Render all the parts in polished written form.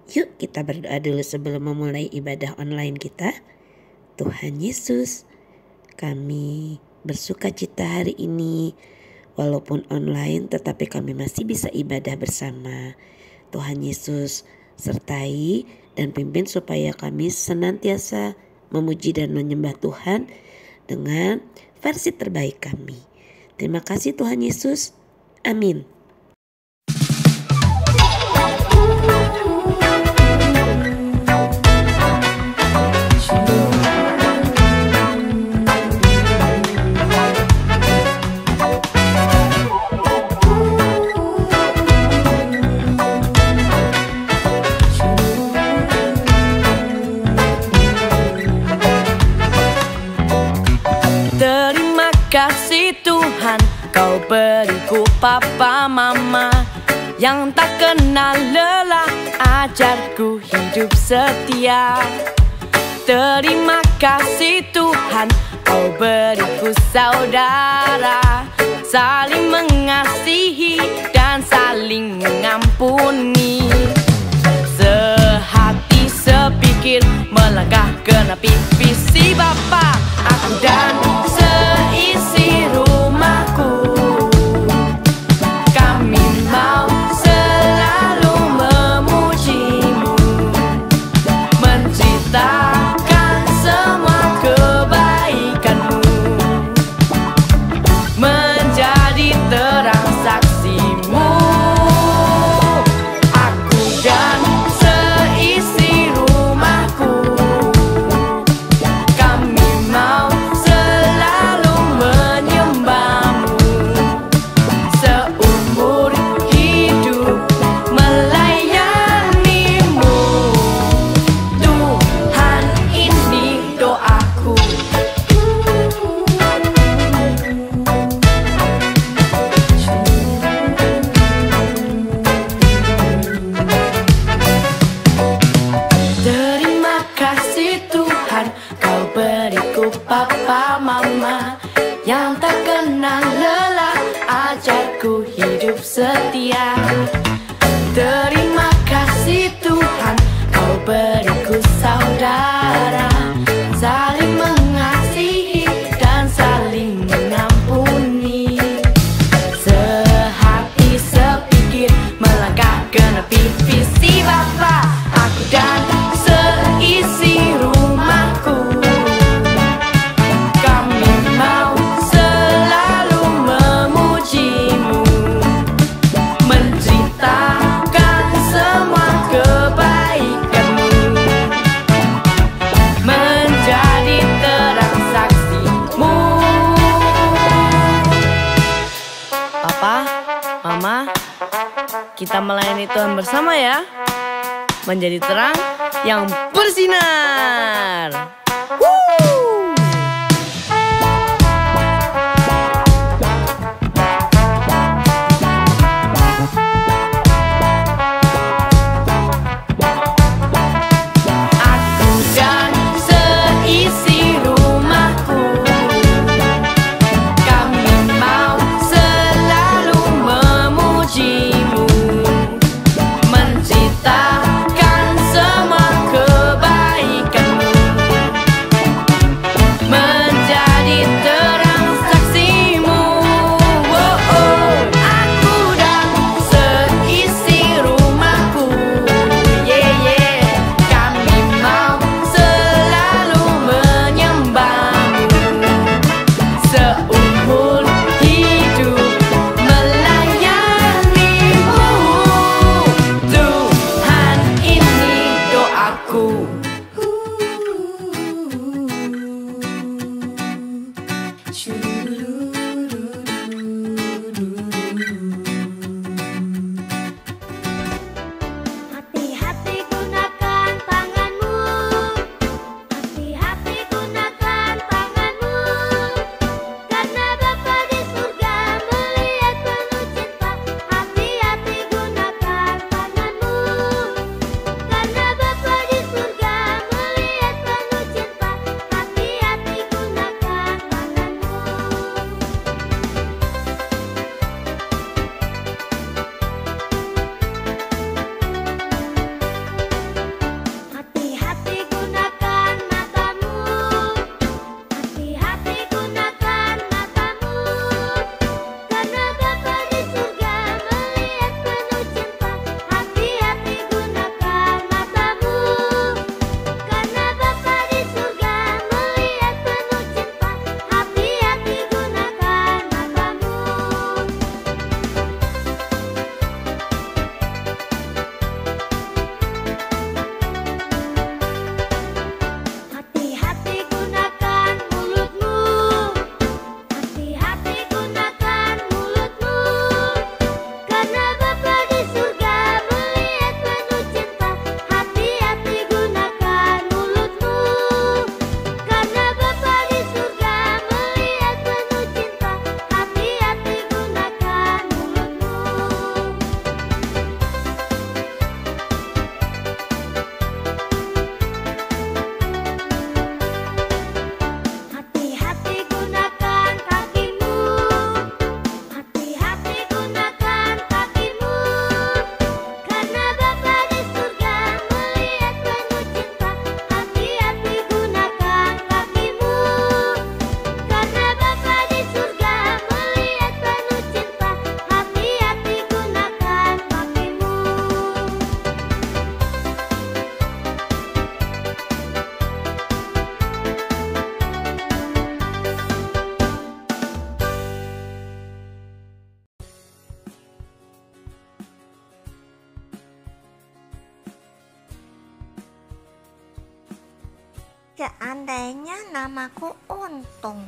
Yuk kita berdoa dulu sebelum memulai ibadah online kita. Tuhan Yesus, kami bersuka cita hari ini. Walaupun online tetapi kami masih bisa ibadah bersama. Tuhan Yesus sertai dan pimpin supaya kami senantiasa memuji dan menyembah Tuhan dengan versi terbaik kami. Terima kasih Tuhan Yesus. Amin. Terima kasih Tuhan, Kau beriku papa mama yang tak kenal lelah, ajarku hidup setia. Terima kasih Tuhan, Kau beriku saudara, saling mengasihi dan saling mengampuni. Sehati sepikir melangkah genapi visi Bapa, aku dan seisi rumahku. Kami mau selalu memuji-Mu, menceritakan semua kebaikan-Mu, menjadi terang saksi-Mu. Aku dan seisi rumahku, kami mau selalu menyembah-Mu, seumur hidup melayani-Mu. Tuhan, ini doaku. Terima kasih Tuhan, Kau beriku papa mama yang tak kenal lelah, ajarku hidup setia. Terima kasih Tuhan, Kau beriku saudara, saling mengasihi dan saling mengampuni. Sehati sepikir melangkah genapi visi Bapa, aku dan seisi rumahku. Kami mau selalu memuji-Mu, menceritakan semua kebaikan-Mu, menjadi terang saksi-Mu. Papa, Mama, kita melayani Tuhan bersama ya, menjadi terang yang bersinar. Woo! Aku dan seisi rumahku, kami mau selalu memuji-Mu, menceritakan semua kebaikan-Mu, Seandainya namaku Untung,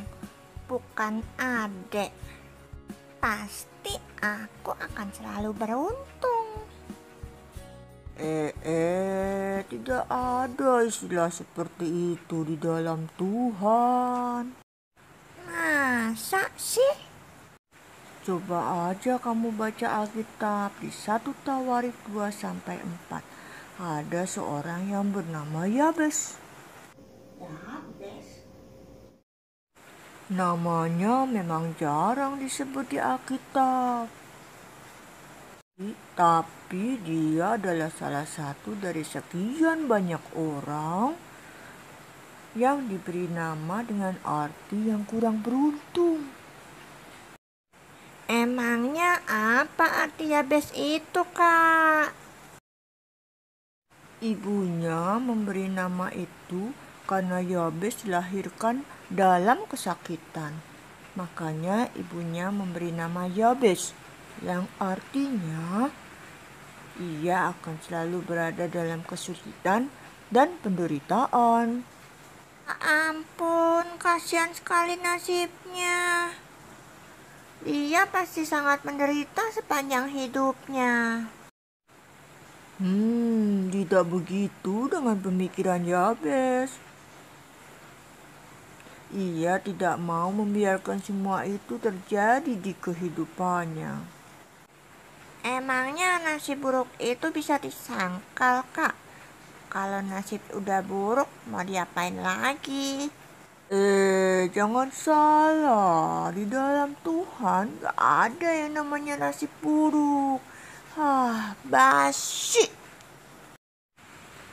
bukan Adek, pasti aku akan selalu beruntung. Tidak ada istilah seperti itu di dalam Tuhan. Masa sih? Coba aja kamu baca Alkitab di 1 Tawarik 2-4. Ada seorang yang bernama Yabes. Namanya memang jarang disebut di Alkitab. Tapi dia adalah salah satu dari sekian banyak orang yang diberi nama dengan arti yang kurang beruntung. Emangnya apa arti Yabes itu, Kak? Ibunya memberi nama itu karena Yabes dilahirkan dalam kesakitan. Makanya ibunya memberi nama Yabes, yang artinya ia akan selalu berada dalam kesulitan dan penderitaan. Ampun, kasihan sekali nasibnya. Dia pasti sangat menderita sepanjang hidupnya. Tidak begitu dengan pemikiran Yabes. Ia tidak mau membiarkan semua itu terjadi di kehidupannya. Emangnya nasib buruk itu bisa disangkal, Kak? Kalau nasib udah buruk, mau diapain lagi? Jangan salah. Di dalam Tuhan gak ada yang namanya nasib buruk. Basi.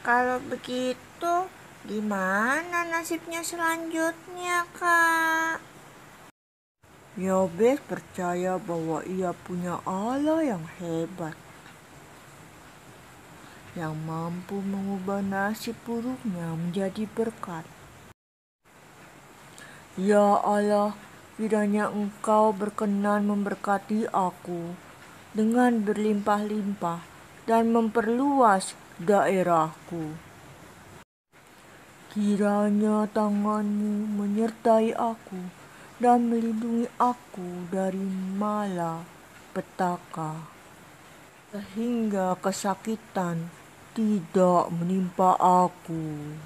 Kalau begitu, gimana nasibnya selanjutnya, Kak? Yabes percaya bahwa ia punya Allah yang hebat, yang mampu mengubah nasib buruknya menjadi berkat. Ya Allah, kiranya Engkau berkenan memberkati aku dengan berlimpah-limpah dan memperluas daerahku. Kiranya tangan-Mu menyertai aku dan melindungi aku dari malapetaka, sehingga kesakitan tidak menimpa aku.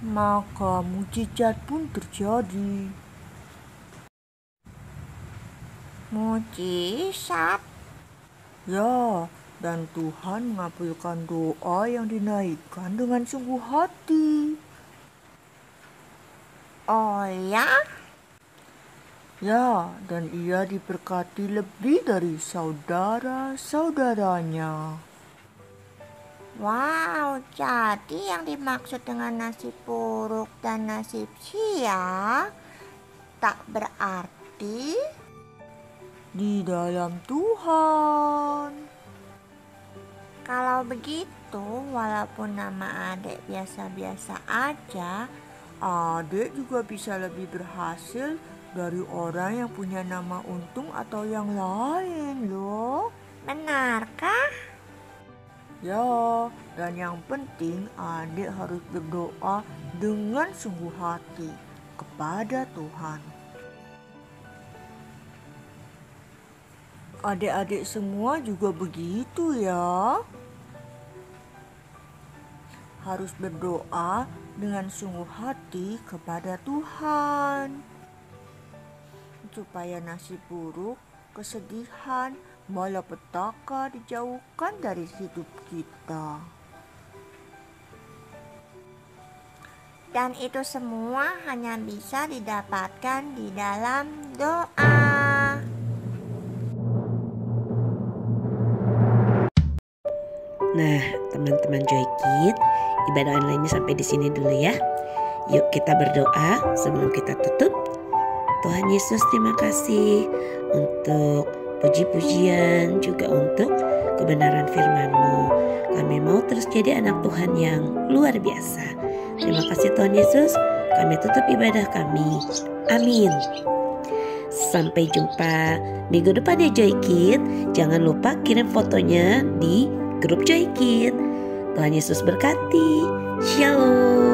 Maka mujizat pun terjadi. Mujizat? Ya, dan Tuhan mengabulkan doa yang dinaikkan dengan sungguh hati. Oh ya? Ya, dan ia diberkati lebih dari saudara-saudaranya. Wow, jadi yang dimaksud dengan nasib buruk dan nasib sial tak berarti Di dalam Tuhan. kalau begitu, walaupun nama Adek biasa-biasa aja, Adik juga bisa lebih berhasil dari orang yang punya nama Untung atau yang lain loh. benarkah? Ya, dan yang penting adik harus berdoa dengan sungguh hati kepada Tuhan. Adik-adik semua juga begitu ya. Harus berdoa dengan sungguh hati kepada Tuhan, supaya nasib buruk, kesedihan, malapetaka dijauhkan dari hidup kita. Dan itu semua hanya bisa didapatkan di dalam doa. Nah, teman-teman Joy Kid, ibadah online-nya sampai di sini dulu ya. Yuk kita berdoa sebelum kita tutup. Tuhan Yesus, terima kasih untuk puji-pujian, juga untuk kebenaran firman-Mu. Kami mau terus jadi anak Tuhan yang luar biasa. Terima kasih Tuhan Yesus, kami tutup ibadah kami. Amin. Sampai jumpa minggu depan ya Joy Kid. Jangan lupa kirim fotonya di grup Joy Kid. Tuhan Yesus berkati. Shalom.